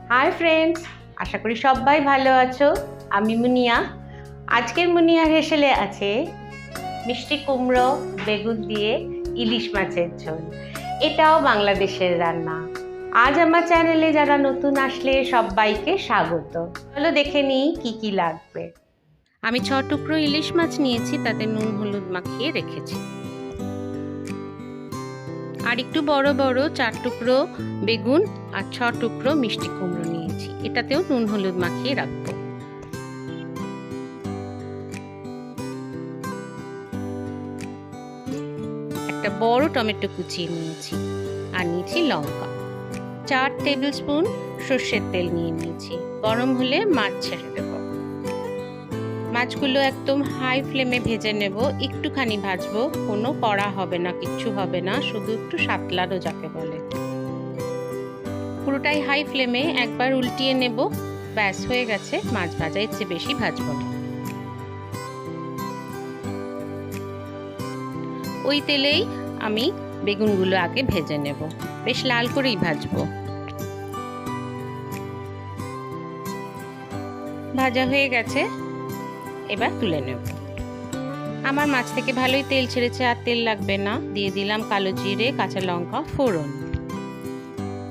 Hi friends, आशा करी सबाई भालो आछो। आमी मुनिया। आजकेर मुनियार हेसेले आछे मिष्टि कुमड़ो बेगुन दिए इलिश माछेर झोल। एटाओ बांग्लादेशेर रान्ना। आज आमार चैनेले जारा नतुन आसले सबाइके स्वागत। चलो देखे निई कि कि लागबे। आमी 6 टुकरो इलिश माछ नियेछि, ताते नुन हलुद माखिए रेखेछि। আর একটু বড় বড় 4 টুকরো বেগুন আর 6 টুকরো মিষ্টি কুমড়ো নিয়েছি। এটাতেও নুন হলুদ মাখিয়ে রাখবো। একটা বড় টমেটো কুচিয়ে নিয়েছি আর নিয়েছি লঙ্কা। 4 টেবিল স্পুন সরষের তেল নিয়ে নিয়েছি। গরম হলে মাছ ছেড়ে দেব। মাছগুলো একদম হাই ফ্লেমে ভেজে নেব। একটুখানি ভাজবো, কোনো কড়া হবে না, কিচ্ছু হবে না, শুধু একটু সাতলানো যাকে বলে। পুরোটাই হাই ফ্লেমে একবার উল্টিয়ে নেব। ব্যাস হয়ে গেছে। মাছ ভাজা, এর চেয়ে বেশি ভাজবো না। ওই তেলেই আমি বেগুনগুলো আগে ভেজে নেব। বেশ লাল করেই ভাজবো। ভাজা হয়ে গেছে, এবার তুলে নেব। আমার মাছ থেকে ভালোই তেল ছেড়েছে, আর তেল লাগবে না। দিয়ে দিলাম কালো জিরে, কাঁচা লঙ্কা, ফোড়ন।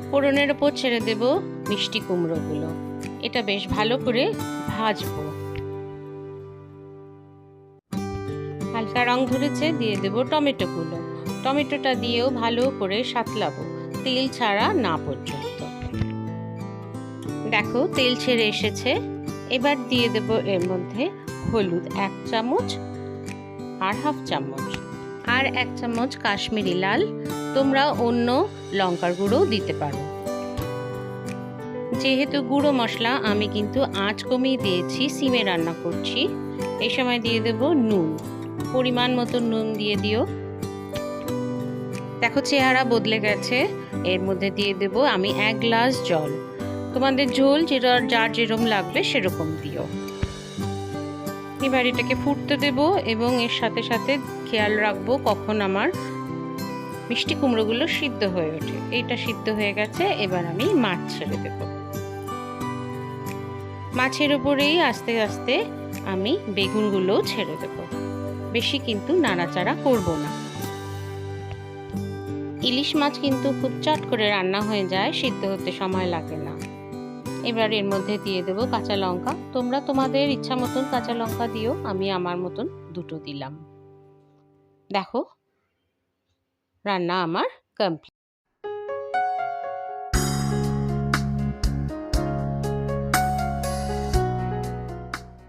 ফোড়নের ওপর ছেড়ে দেব মিষ্টি কুমড়োগুলো। এটা বেশ ভালো করে ভাজবো। হালকা রং ধরেছে, দিয়ে দেব টমেটোগুলো। টমেটোটা দিয়েও ভালো করে সাতলাবো, তেল ছাড়া না পর্যন্ত। দেখো তেল ছেড়ে এসেছে। এবার দিয়ে দেব এর মধ্যে হলুদ 1 চামচ আর হাফ চামচ, আর 1 চামচ কাশ্মীরি লাল। তোমরা অন্য লঙ্কার গুঁড়ো দিতে পারো। যেহেতু গুঁড়ো মশলা, আমি কিন্তু আঁচ কমিয়ে দিয়েছি, সিমে রান্না করছি। এই সময় দিয়ে দেব নুন। পরিমাণ মতো নুন দিয়ে দিও। দেখো চেহারা বদলে গেছে। এর মধ্যে দিয়ে দেব আমি 1 গ্লাস জল। তোমাদের ঝোল যার যেরকম লাগবে সেরকম দিও। এবার এটাকে ফুটতে দেব এবং এর সাথে সাথে খেয়াল রাখবো কখন আমার মিষ্টি কুমড়োগুলো সিদ্ধ হয়ে ওঠে। এইটা সিদ্ধ হয়ে গেছে। এবার আমি মাছ ছেড়ে দেব। মাছের উপরেই আস্তে আস্তে আমি বেগুনগুলো ছেড়ে দেব। বেশি কিন্তু নাড়াচাড়া করব না। ইলিশ মাছ কিন্তু খুব চট করে রান্না হয়ে যায়, সিদ্ধ হতে সময় লাগে না। এবার এর মধ্যে দিয়ে দেব কাঁচা লঙ্কা। তোমরা তোমাদের ইচ্ছা মতন কাঁচা লঙ্কা দিও, আমি আমার মতন 2টো দিলাম। দেখো রান্না আমার কমপ্লিট।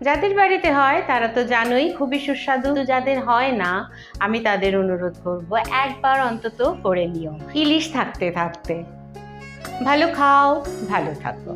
যাদের বাড়িতে হয় তারা তো জানোই খুবই সুস্বাদু। যাদের হয় না, আমি তাদের অনুরোধ করব একবার অন্তত করে নিও। ইলিশ থাকতে থাকতে ভালো খাও, ভালো থাকো।